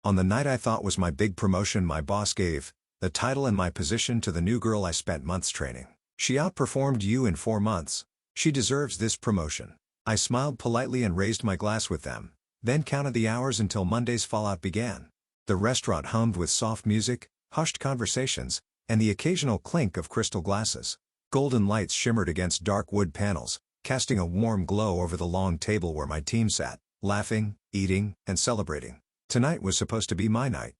On the night I thought was my big promotion, my boss gave the title and my position to the new girl I spent months training. She outperformed you in 4 months. She deserves this promotion. I smiled politely and raised my glass with them, then counted the hours until Monday's fallout began. The restaurant hummed with soft music, hushed conversations, and the occasional clink of crystal glasses. Golden lights shimmered against dark wood panels, casting a warm glow over the long table where my team sat, laughing, eating, and celebrating. Tonight was supposed to be my night.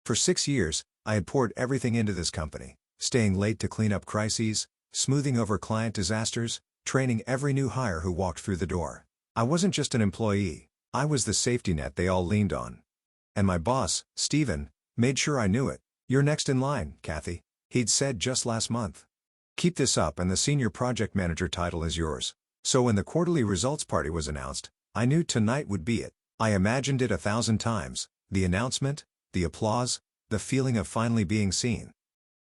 For 6 years, I had poured everything into this company, staying late to clean up crises, smoothing over client disasters, training every new hire who walked through the door. I wasn't just an employee, I was the safety net they all leaned on. And my boss, Steven, made sure I knew it. "You're next in line, Kathy," he'd said just last month. "Keep this up and the senior project manager title is yours." So when the quarterly results party was announced, I knew tonight would be it. I imagined it 1,000 times, the announcement, the applause, the feeling of finally being seen.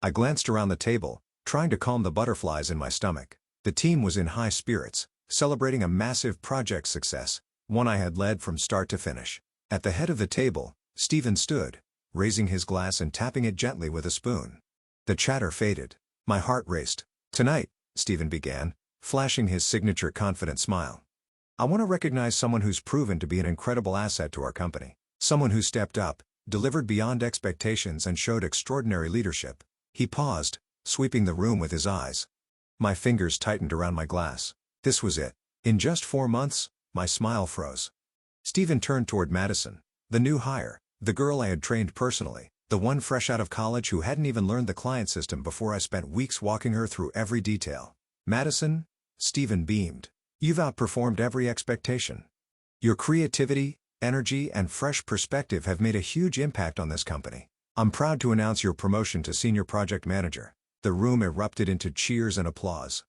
I glanced around the table, trying to calm the butterflies in my stomach. The team was in high spirits, celebrating a massive project success, one I had led from start to finish. At the head of the table, Steven stood, raising his glass and tapping it gently with a spoon. The chatter faded. My heart raced. "Tonight," Steven began, flashing his signature confident smile, "I want to recognize someone who's proven to be an incredible asset to our company. Someone who stepped up, delivered beyond expectations and showed extraordinary leadership." He paused, sweeping the room with his eyes. My fingers tightened around my glass. This was it. In just 4 months, my smile froze. Steven turned toward Madison, the new hire, the girl I had trained personally, the one fresh out of college who hadn't even learned the client system before I spent weeks walking her through every detail. "Madison," Steven beamed, "you've outperformed every expectation. Your creativity, energy, and fresh perspective have made a huge impact on this company. I'm proud to announce your promotion to senior project manager." The room erupted into cheers and applause.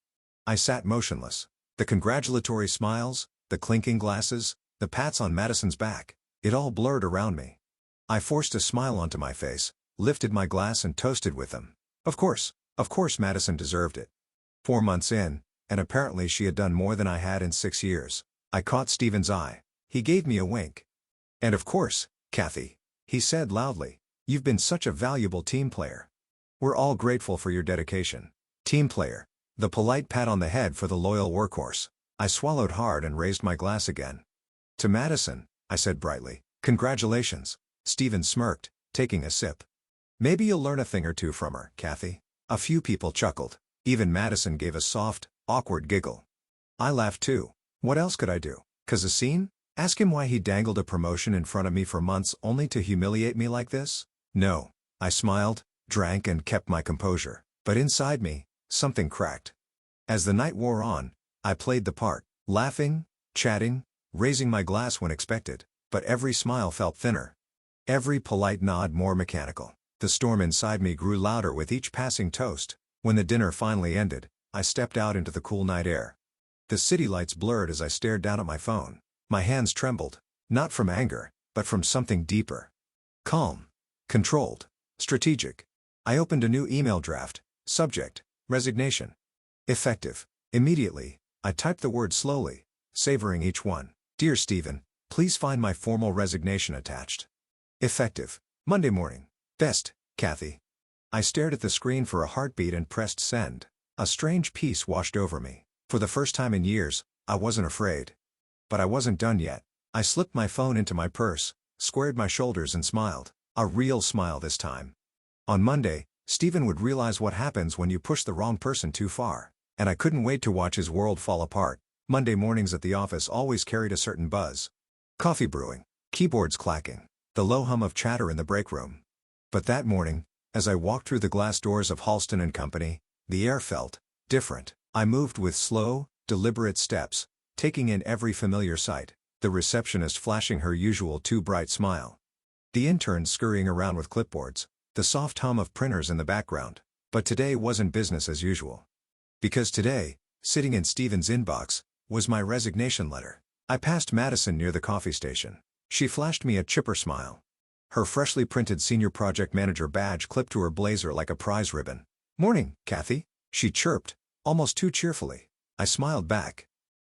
I sat motionless. The congratulatory smiles, the clinking glasses, the pats on Madison's back, it all blurred around me. I forced a smile onto my face, lifted my glass and toasted with them. Of course Madison deserved it. 4 months in, and apparently she had done more than I had in 6 years. I caught Steven's eye. He gave me a wink. "And of course, Kathy," he said loudly, "you've been such a valuable team player. We're all grateful for your dedication." Team player. The polite pat on the head for the loyal workhorse. I swallowed hard and raised my glass again. "To Madison," I said brightly, "congratulations." Steven smirked, taking a sip. "Maybe you'll learn a thing or two from her, Kathy." A few people chuckled. Even Madison gave a soft, awkward giggle. I laughed too. What else could I do? "'Cause a scene? Ask him why he dangled a promotion in front of me for months only to humiliate me like this?" "No." I smiled, drank and kept my composure. But inside me, something cracked. As the night wore on, I played the part, laughing, chatting, raising my glass when expected, but every smile felt thinner. Every polite nod more mechanical. The storm inside me grew louder with each passing toast. When the dinner finally ended, I stepped out into the cool night air. The city lights blurred as I stared down at my phone. My hands trembled, not from anger, but from something deeper. Calm. Controlled. Strategic. I opened a new email draft. Subject: resignation. Effective. Immediately, I typed the words slowly, savoring each one. "Dear Steven, please find my formal resignation attached. Effective Monday morning. Best, Kathy." I stared at the screen for a heartbeat and pressed send. A strange peace washed over me. For the first time in years, I wasn't afraid. But I wasn't done yet. I slipped my phone into my purse, squared my shoulders and smiled. A real smile this time. On Monday, Steven would realize what happens when you push the wrong person too far. And I couldn't wait to watch his world fall apart. Monday mornings at the office always carried a certain buzz. Coffee brewing, keyboards clacking, the low hum of chatter in the break room. But that morning, as I walked through the glass doors of Halston and Company, the air felt different. I moved with slow, deliberate steps, taking in every familiar sight, the receptionist flashing her usual too bright smile, the interns scurrying around with clipboards, the soft hum of printers in the background. But today wasn't business as usual. Because today, sitting in Steven's inbox, was my resignation letter. I passed Madison near the coffee station. She flashed me a chipper smile. Her freshly printed senior project manager badge clipped to her blazer like a prize ribbon. "Morning, Kathy," she chirped, almost too cheerfully. I smiled back.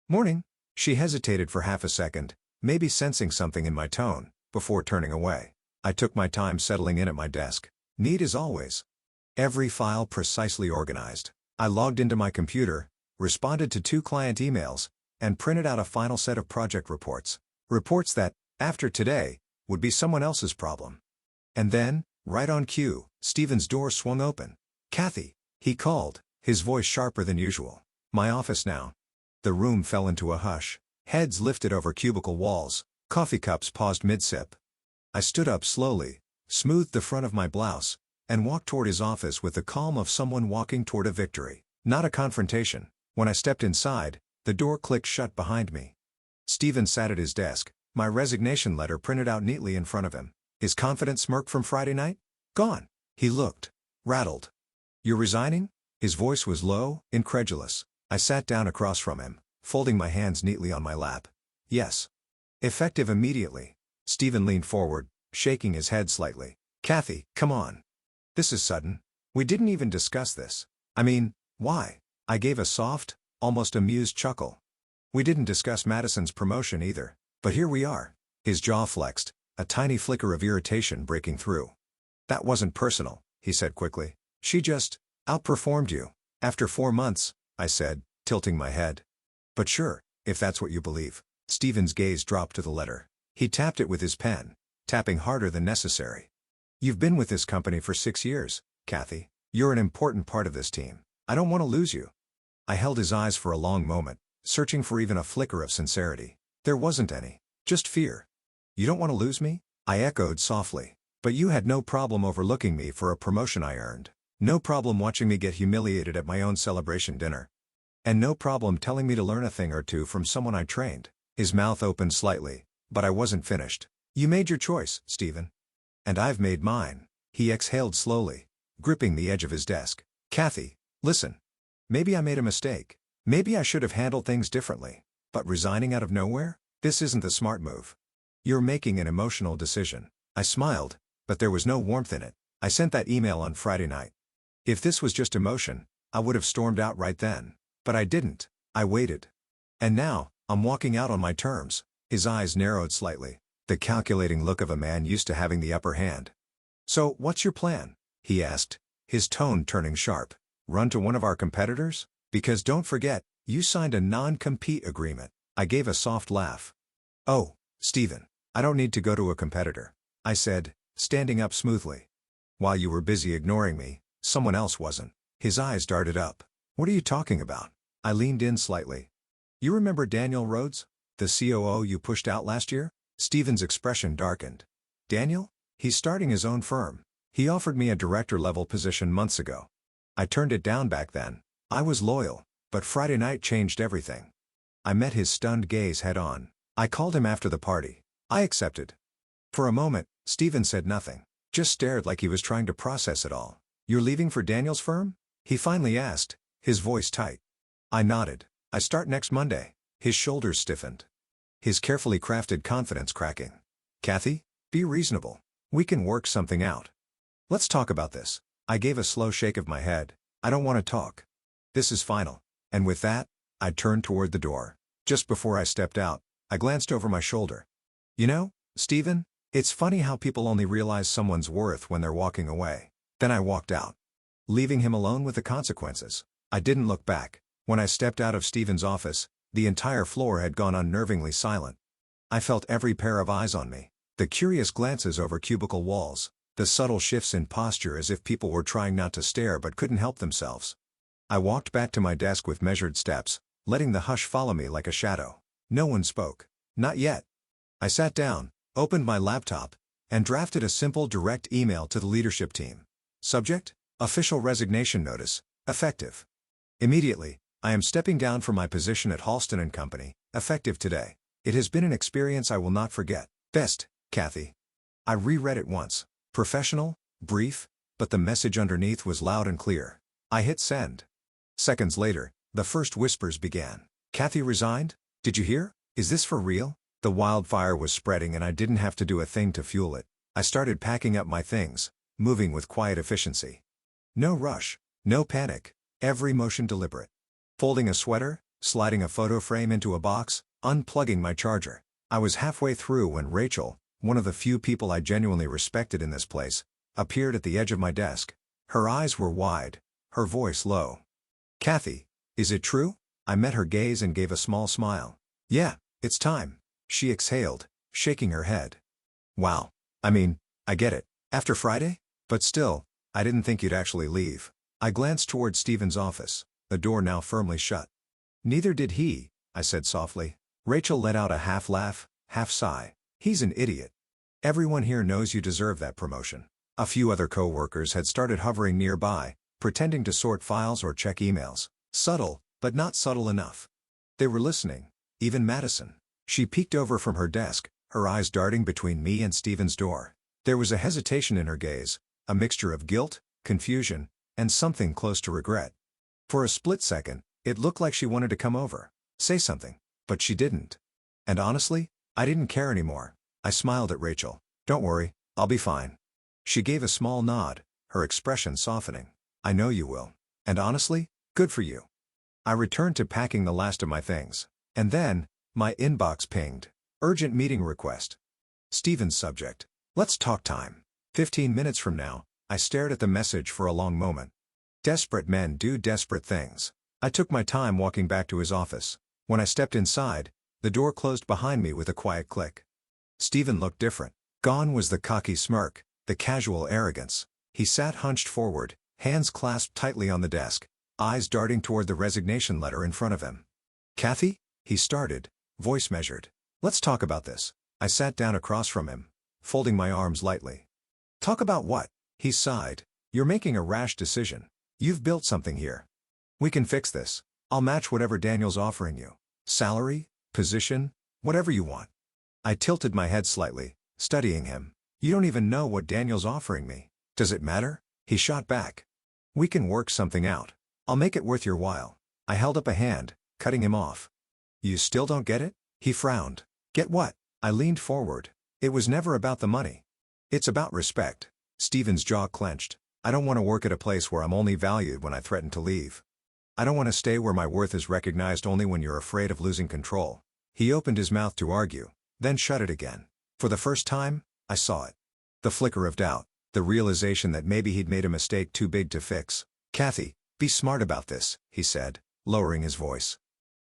"Morning." She hesitated for half a second, maybe sensing something in my tone, before turning away. I took my time settling in at my desk. Neat as always. Every file precisely organized. I logged into my computer, responded to 2 client emails, and printed out a final set of project reports. Reports that, after today, would be someone else's problem. And then, right on cue, Steven's door swung open. "Kathy," he called, his voice sharper than usual. "My office now." The room fell into a hush. Heads lifted over cubicle walls, coffee cups paused mid-sip. I stood up slowly, smoothed the front of my blouse, and walked toward his office with the calm of someone walking toward a victory, not a confrontation. When I stepped inside, the door clicked shut behind me. Steven sat at his desk, my resignation letter printed out neatly in front of him. His confident smirk from Friday night? Gone. He looked rattled. "You're resigning?" His voice was low, incredulous. I sat down across from him, folding my hands neatly on my lap. "Yes." "Effective immediately." Steven leaned forward, shaking his head slightly. "Kathy, come on. This is sudden. We didn't even discuss this. I mean, why?" I gave a soft, almost amused chuckle. "We didn't discuss Madison's promotion either. But here we are." His jaw flexed, a tiny flicker of irritation breaking through. "That wasn't personal," he said quickly. "She just outperformed you. After 4 months," I said, tilting my head. "But sure, if that's what you believe." Steven's gaze dropped to the letter. He tapped it with his pen, tapping harder than necessary. "You've been with this company for 6 years, Kathy. You're an important part of this team. I don't want to lose you." I held his eyes for a long moment, searching for even a flicker of sincerity. There wasn't any. Just fear. "You don't want to lose me?" I echoed softly. "But you had no problem overlooking me for a promotion I earned. No problem watching me get humiliated at my own celebration dinner. And no problem telling me to learn a thing or two from someone I trained." His mouth opened slightly, but I wasn't finished. "You made your choice, Steven. And I've made mine." He exhaled slowly, gripping the edge of his desk. "Kathy, listen. Maybe I made a mistake. Maybe I should have handled things differently. But resigning out of nowhere? This isn't the smart move. You're making an emotional decision." I smiled, but there was no warmth in it. "I sent that email on Friday night. If this was just emotion, I would have stormed out right then. But I didn't. I waited. And now, I'm walking out on my terms." His eyes narrowed slightly, the calculating look of a man used to having the upper hand. "So, what's your plan?" he asked, his tone turning sharp. "Run to one of our competitors? Because don't forget, you signed a non-compete agreement." I gave a soft laugh. "Oh, Steven, I don't need to go to a competitor," I said, standing up smoothly. "While you were busy ignoring me, someone else wasn't." His eyes darted up. "What are you talking about?" I leaned in slightly. "You remember Daniel Rhodes, the COO you pushed out last year?" Steven's expression darkened. "Daniel? He's starting his own firm. He offered me a director-level position months ago. I turned it down back then. I was loyal, but Friday night changed everything." I met his stunned gaze head-on. "I called him after the party. I accepted." For a moment, Steven said nothing, just stared like he was trying to process it all. "You're leaving for Daniel's firm?" he finally asked, his voice tight. I nodded. "I start next Monday." His shoulders stiffened, his carefully crafted confidence cracking. "Kathy, be reasonable. We can work something out. Let's talk about this." I gave a slow shake of my head. "I don't want to talk. This is final." And with that, I turned toward the door. Just before I stepped out, I glanced over my shoulder. "You know, Steven, it's funny how people only realize someone's worth when they're walking away." Then I walked out, leaving him alone with the consequences. I didn't look back. When I stepped out of Steven's office, the entire floor had gone unnervingly silent. I felt every pair of eyes on me, the curious glances over cubicle walls, the subtle shifts in posture as if people were trying not to stare but couldn't help themselves. I walked back to my desk with measured steps, letting the hush follow me like a shadow. No one spoke. Not yet. I sat down, opened my laptop, and drafted a simple direct email to the leadership team. Subject: official resignation notice, effective. Immediately, I am stepping down from my position at Halston & Company, effective today. It has been an experience I will not forget. Best, Kathy. I reread it once. Professional, brief, but the message underneath was loud and clear. I hit send. Seconds later, the first whispers began. "Kathy resigned? Did you hear? Is this for real?" The wildfire was spreading and I didn't have to do a thing to fuel it. I started packing up my things, moving with quiet efficiency. No rush, no panic, every motion deliberate. Folding a sweater, sliding a photo frame into a box, unplugging my charger. I was halfway through when Rachel, one of the few people I genuinely respected in this place, appeared at the edge of my desk. Her eyes were wide, her voice low. "Kathy, is it true?" I met her gaze and gave a small smile. "Yeah, it's time," she exhaled, shaking her head. "Wow. I get it. After Friday? But still, I didn't think you'd actually leave." I glanced toward Stephen's office, the door now firmly shut. "Neither did he," I said softly. Rachel let out a half laugh, half sigh. "He's an idiot. Everyone here knows you deserve that promotion." A few other co-workers had started hovering nearby, pretending to sort files or check emails. Subtle, but not subtle enough. They were listening, even Madison. She peeked over from her desk, her eyes darting between me and Stephen's door. There was a hesitation in her gaze, a mixture of guilt, confusion, and something close to regret. For a split second, it looked like she wanted to come over, say something, but she didn't. And honestly, I didn't care anymore. I smiled at Rachel. "Don't worry, I'll be fine." She gave a small nod, her expression softening. "I know you will. And honestly, good for you." I returned to packing the last of my things. And then, my inbox pinged. Urgent meeting request. Stephen's subject. "Let's talk time." 15 minutes from now. I stared at the message for a long moment. Desperate men do desperate things. I took my time walking back to his office. When I stepped inside, the door closed behind me with a quiet click. Stephen looked different. Gone was the cocky smirk, the casual arrogance. He sat hunched forward, hands clasped tightly on the desk, eyes darting toward the resignation letter in front of him. "Kathy?" he started, voice measured. "Let's talk about this." I sat down across from him, folding my arms lightly. "Talk about what?" He sighed. "You're making a rash decision. You've built something here. We can fix this. I'll match whatever Daniel's offering you. Salary, position, whatever you want." I tilted my head slightly, studying him. "You don't even know what Daniel's offering me. Does it matter?" He shot back. "We can work something out. I'll make it worth your while." I held up a hand, cutting him off. "You still don't get it?" He frowned. "Get what?" I leaned forward. "It was never about the money. It's about respect." Stephen's jaw clenched. "I don't want to work at a place where I'm only valued when I threaten to leave. I don't want to stay where my worth is recognized only when you're afraid of losing control." He opened his mouth to argue, then shut it again. For the first time, I saw it. The flicker of doubt, the realization that maybe he'd made a mistake too big to fix. "Kathy, be smart about this," he said, lowering his voice.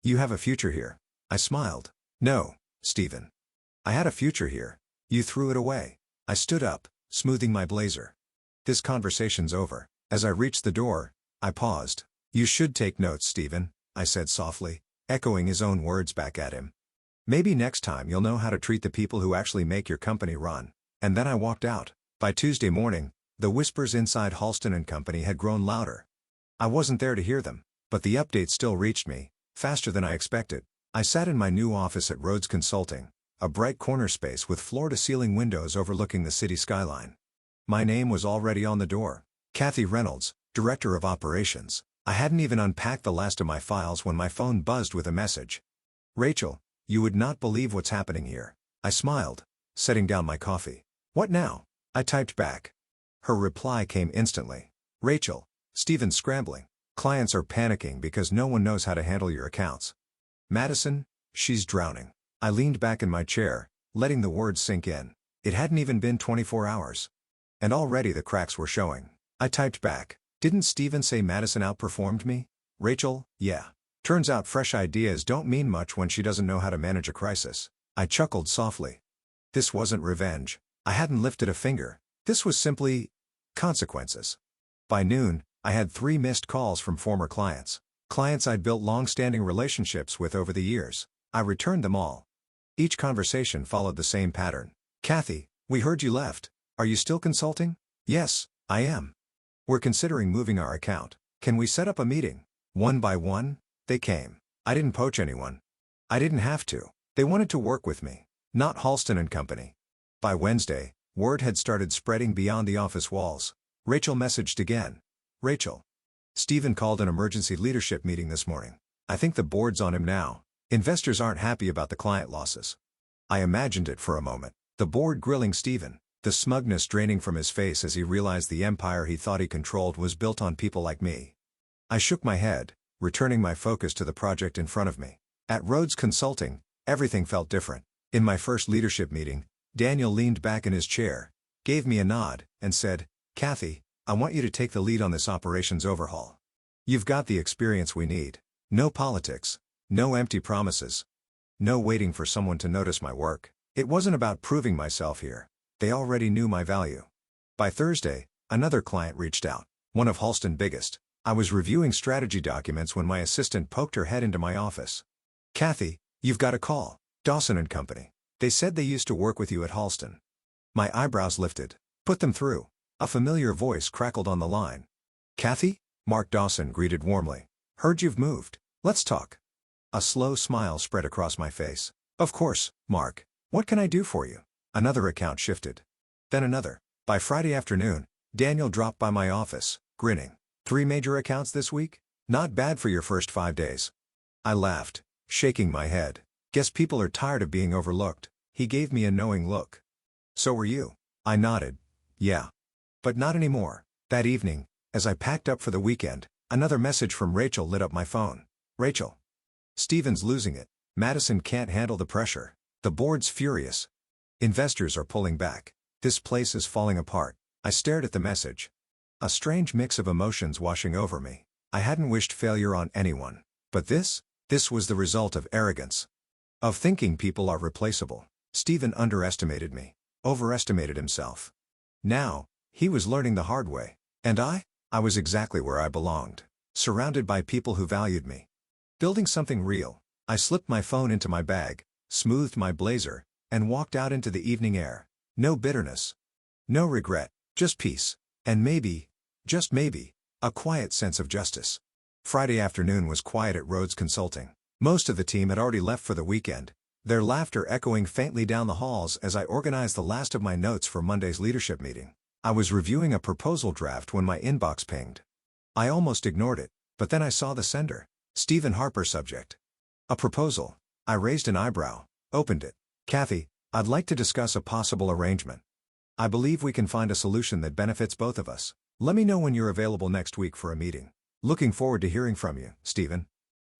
"You have a future here." I smiled. "No, Stephen. I had a future here. You threw it away." I stood up, smoothing my blazer. "This conversation's over." As I reached the door, I paused. "You should take notes, Stephen," I said softly, echoing his own words back at him. "Maybe next time you'll know how to treat the people who actually make your company run." And then I walked out. By Tuesday morning, the whispers inside Halston and Company had grown louder. I wasn't there to hear them, but the updates still reached me, faster than I expected. I sat in my new office at Rhodes Consulting, a bright corner space with floor-to-ceiling windows overlooking the city skyline. My name was already on the door. Kathy Reynolds, Director of Operations. I hadn't even unpacked the last of my files when my phone buzzed with a message. "Rachel, you would not believe what's happening here." I smiled, setting down my coffee. "What now?" I typed back. Her reply came instantly. "Rachel, Stephen's scrambling. Clients are panicking because no one knows how to handle your accounts. Madison, she's drowning." I leaned back in my chair, letting the words sink in. It hadn't even been 24 hours. And already the cracks were showing. I typed back. "Didn't Stephen say Madison outperformed me?" "Rachel, yeah. Turns out fresh ideas don't mean much when she doesn't know how to manage a crisis." I chuckled softly. This wasn't revenge. I hadn't lifted a finger. This was simply consequences. By noon, I had 3 missed calls from former clients. Clients I'd built long-standing relationships with over the years. I returned them all. Each conversation followed the same pattern. "Kathy, we heard you left. Are you still consulting?" "Yes, I am. We're considering moving our account. Can we set up a meeting?" One by one, they came. I didn't poach anyone. I didn't have to. They wanted to work with me, not Halston and Company. By Wednesday, word had started spreading beyond the office walls. Rachel messaged again. "Rachel. Stephen called an emergency leadership meeting this morning. I think the board's on him now. Investors aren't happy about the client losses." I imagined it for a moment. The board grilling Stephen, the smugness draining from his face as he realized the empire he thought he controlled was built on people like me. I shook my head, returning my focus to the project in front of me. At Rhodes Consulting, everything felt different. In my first leadership meeting, Daniel leaned back in his chair, gave me a nod, and said, "Kathy, I want you to take the lead on this operations overhaul. You've got the experience we need. No politics. No empty promises. No waiting for someone to notice my work." It wasn't about proving myself here. They already knew my value. By Thursday, another client reached out, one of Halston's biggest. I was reviewing strategy documents when my assistant poked her head into my office. "Kathy, you've got a call. Dawson and Company. They said they used to work with you at Halston." My eyebrows lifted. "Put them through." A familiar voice crackled on the line. "Kathy?" Mark Dawson greeted warmly. "Heard you've moved. Let's talk." A slow smile spread across my face. "Of course, Mark. What can I do for you?" Another account shifted. Then another. By Friday afternoon, Daniel dropped by my office, grinning. "3 major accounts this week? Not bad for your first 5 days." I laughed, shaking my head. "Guess people are tired of being overlooked." He gave me a knowing look. "So were you." I nodded. "Yeah. But not anymore." That evening, as I packed up for the weekend, another message from Rachel lit up my phone. "Rachel. Steven's losing it. Madison can't handle the pressure. The board's furious. Investors are pulling back. This place is falling apart." I stared at the message. A strange mix of emotions washing over me. I hadn't wished failure on anyone. But this was the result of arrogance. Of thinking people are replaceable. Steven underestimated me. Overestimated himself. Now, he was learning the hard way. And I was exactly where I belonged. Surrounded by people who valued me. Building something real. I slipped my phone into my bag, smoothed my blazer, and walked out into the evening air. No bitterness. No regret. Just peace. And maybe, just maybe, a quiet sense of justice. Friday afternoon was quiet at Rhodes Consulting. Most of the team had already left for the weekend, their laughter echoing faintly down the halls as I organized the last of my notes for Monday's leadership meeting. I was reviewing a proposal draft when my inbox pinged. I almost ignored it, but then I saw the sender. Stephen Harper subject. "A proposal." I raised an eyebrow, opened it. "Kathy, I'd like to discuss a possible arrangement. I believe we can find a solution that benefits both of us. Let me know when you're available next week for a meeting. Looking forward to hearing from you, Stephen."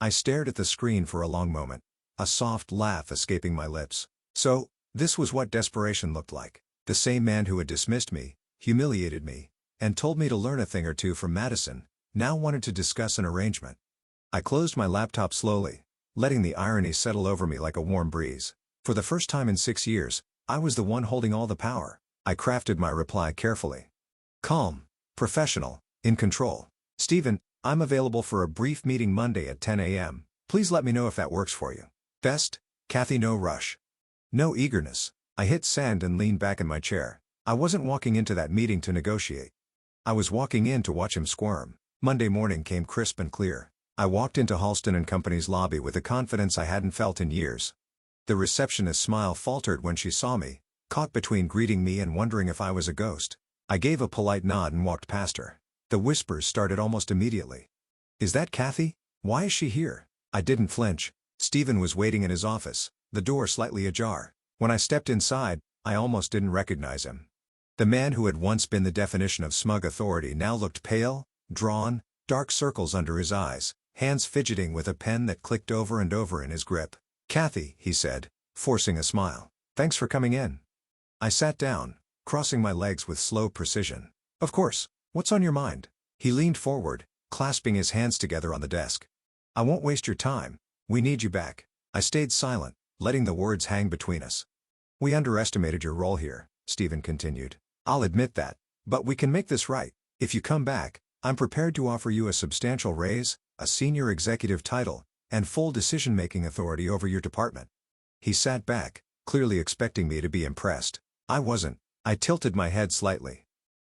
I stared at the screen for a long moment, a soft laugh escaping my lips. So, this was what desperation looked like. The same man who had dismissed me, humiliated me, and told me to learn a thing or two from Madison, now wanted to discuss an arrangement. I closed my laptop slowly, letting the irony settle over me like a warm breeze. For the first time in 6 years, I was the one holding all the power. I crafted my reply carefully. Calm, professional, in control. "Stephen, I'm available for a brief meeting Monday at 10 a.m. Please let me know if that works for you. Best, Kathy." No rush. No eagerness. I hit send and leaned back in my chair. I wasn't walking into that meeting to negotiate. I was walking in to watch him squirm. Monday morning came crisp and clear. I walked into Halston and Company's lobby with a confidence I hadn't felt in years. The receptionist's smile faltered when she saw me, caught between greeting me and wondering if I was a ghost. I gave a polite nod and walked past her. The whispers started almost immediately. "Is that Kathy? Why is she here?" I didn't flinch. Stephen was waiting in his office, the door slightly ajar. When I stepped inside, I almost didn't recognize him. The man who had once been the definition of smug authority now looked pale, drawn, dark circles under his eyes, hands fidgeting with a pen that clicked over and over in his grip. "Kathy," he said, forcing a smile. "Thanks for coming in." I sat down, crossing my legs with slow precision. "Of course. What's on your mind?" He leaned forward, clasping his hands together on the desk. "I won't waste your time. We need you back." I stayed silent, letting the words hang between us. "We underestimated your role here," Stephen continued. "I'll admit that. But we can make this right. If you come back, I'm prepared to offer you a substantial raise, a senior executive title, and full decision-making authority over your department." He sat back, clearly expecting me to be impressed. I wasn't. I tilted my head slightly.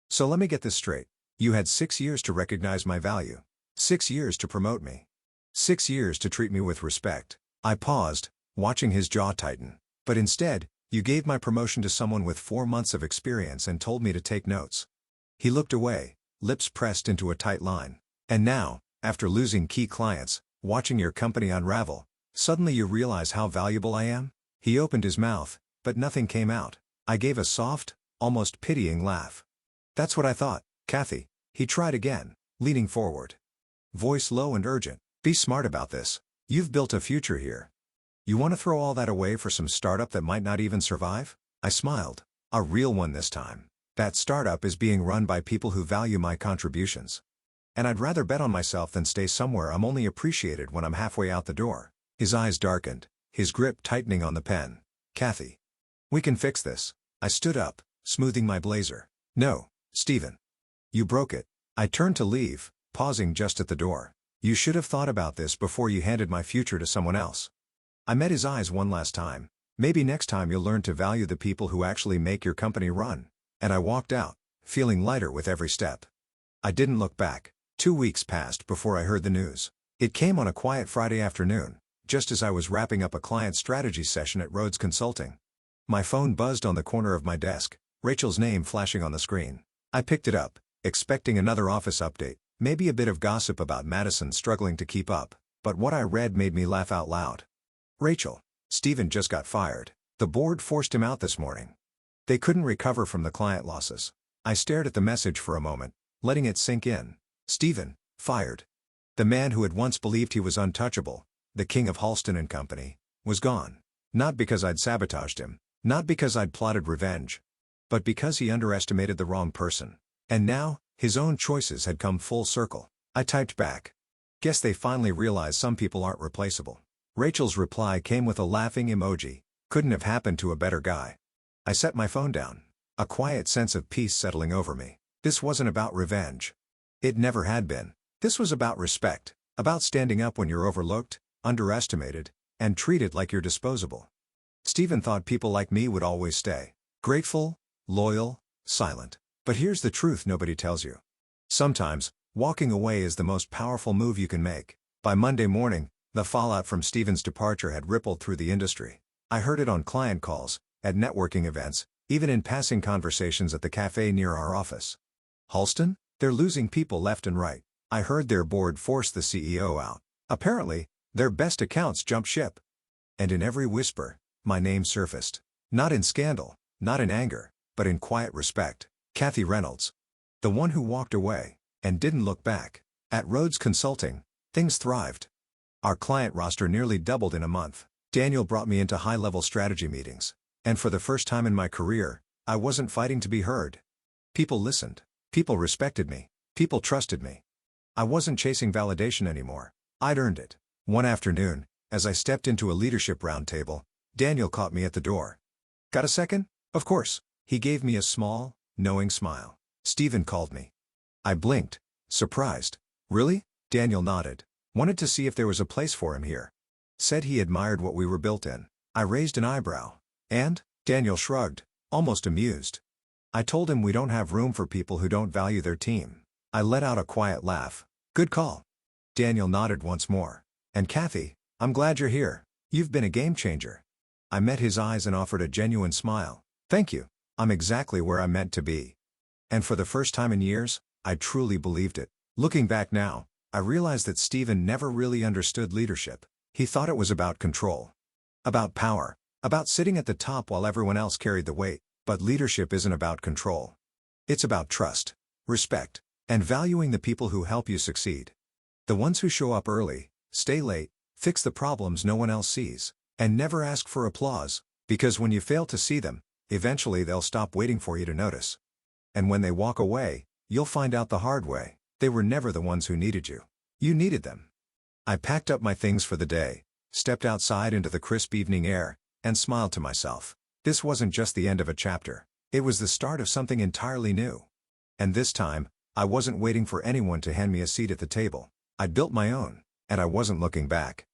"So let me get this straight. You had 6 years to recognize my value. 6 years to promote me. 6 years to treat me with respect." I paused, watching his jaw tighten. "But instead, you gave my promotion to someone with 4 months of experience and told me to take notes." He looked away, lips pressed into a tight line. "And now, after losing key clients, watching your company unravel, suddenly you realize how valuable I am?" He opened his mouth, but nothing came out. I gave a soft, almost pitying laugh. "That's what I thought, Kathy." He tried again, leaning forward. Voice low and urgent. "Be smart about this. You've built a future here. You want to throw all that away for some startup that might not even survive?" I smiled. A real one this time. That startup is being run by people who value my contributions. And I'd rather bet on myself than stay somewhere I'm only appreciated when I'm halfway out the door. His eyes darkened, his grip tightening on the pen. Kathy. We can fix this. I stood up, smoothing my blazer. No, Stephen. You broke it. I turned to leave, pausing just at the door. You should have thought about this before you handed my future to someone else. I met his eyes one last time. Maybe next time you'll learn to value the people who actually make your company run. And I walked out, feeling lighter with every step. I didn't look back. 2 weeks passed before I heard the news. It came on a quiet Friday afternoon, just as I was wrapping up a client strategy session at Rhodes Consulting. My phone buzzed on the corner of my desk, Rachel's name flashing on the screen. I picked it up, expecting another office update, maybe a bit of gossip about Madison struggling to keep up, but what I read made me laugh out loud. Rachel, Stephen just got fired. The board forced him out this morning. They couldn't recover from the client losses. I stared at the message for a moment, letting it sink in. Stephen, fired. The man who had once believed he was untouchable, the king of Halston and Company, was gone. Not because I'd sabotaged him, not because I'd plotted revenge, but because he underestimated the wrong person. And now, his own choices had come full circle. I typed back. Guess they finally realized some people aren't replaceable. Rachel's reply came with a laughing emoji. Couldn't have happened to a better guy. I set my phone down. A quiet sense of peace settling over me. This wasn't about revenge. It never had been. This was about respect. About standing up when you're overlooked, underestimated, and treated like you're disposable. Stephen thought people like me would always stay. Grateful, loyal, silent. But here's the truth nobody tells you. Sometimes, walking away is the most powerful move you can make. By Monday morning, the fallout from Stephen's departure had rippled through the industry. I heard it on client calls, at networking events, even in passing conversations at the cafe near our office. Halston? They're losing people left and right. I heard their board force the CEO out. Apparently, their best accounts jumped ship. And in every whisper, my name surfaced. Not in scandal, not in anger, but in quiet respect. Kathy Reynolds. The one who walked away, and didn't look back. At Rhodes Consulting, things thrived. Our client roster nearly doubled in a month. Daniel brought me into high-level strategy meetings. And for the first time in my career, I wasn't fighting to be heard. People listened. People respected me. People trusted me. I wasn't chasing validation anymore. I'd earned it. One afternoon, as I stepped into a leadership roundtable, Daniel caught me at the door. Got a second? Of course. He gave me a small, knowing smile. Stephen called me. I blinked, surprised. Really? Daniel nodded. Wanted to see if there was a place for him here. Said he admired what we were built in. I raised an eyebrow. And? Daniel shrugged, almost amused. I told him we don't have room for people who don't value their team. I let out a quiet laugh. Good call. Daniel nodded once more. And Kathy, I'm glad you're here. You've been a game changer. I met his eyes and offered a genuine smile. Thank you. I'm exactly where I'm meant to be. And for the first time in years, I truly believed it. Looking back now, I realized that Stephen never really understood leadership. He thought it was about control. About power. About sitting at the top while everyone else carried the weight. But leadership isn't about control. It's about trust, respect, and valuing the people who help you succeed. The ones who show up early, stay late, fix the problems no one else sees, and never ask for applause, because when you fail to see them, eventually they'll stop waiting for you to notice. And when they walk away, you'll find out the hard way. They were never the ones who needed you. You needed them. I packed up my things for the day, stepped outside into the crisp evening air, and smiled to myself. This wasn't just the end of a chapter. It was the start of something entirely new. And this time, I wasn't waiting for anyone to hand me a seat at the table. I'd built my own, and I wasn't looking back.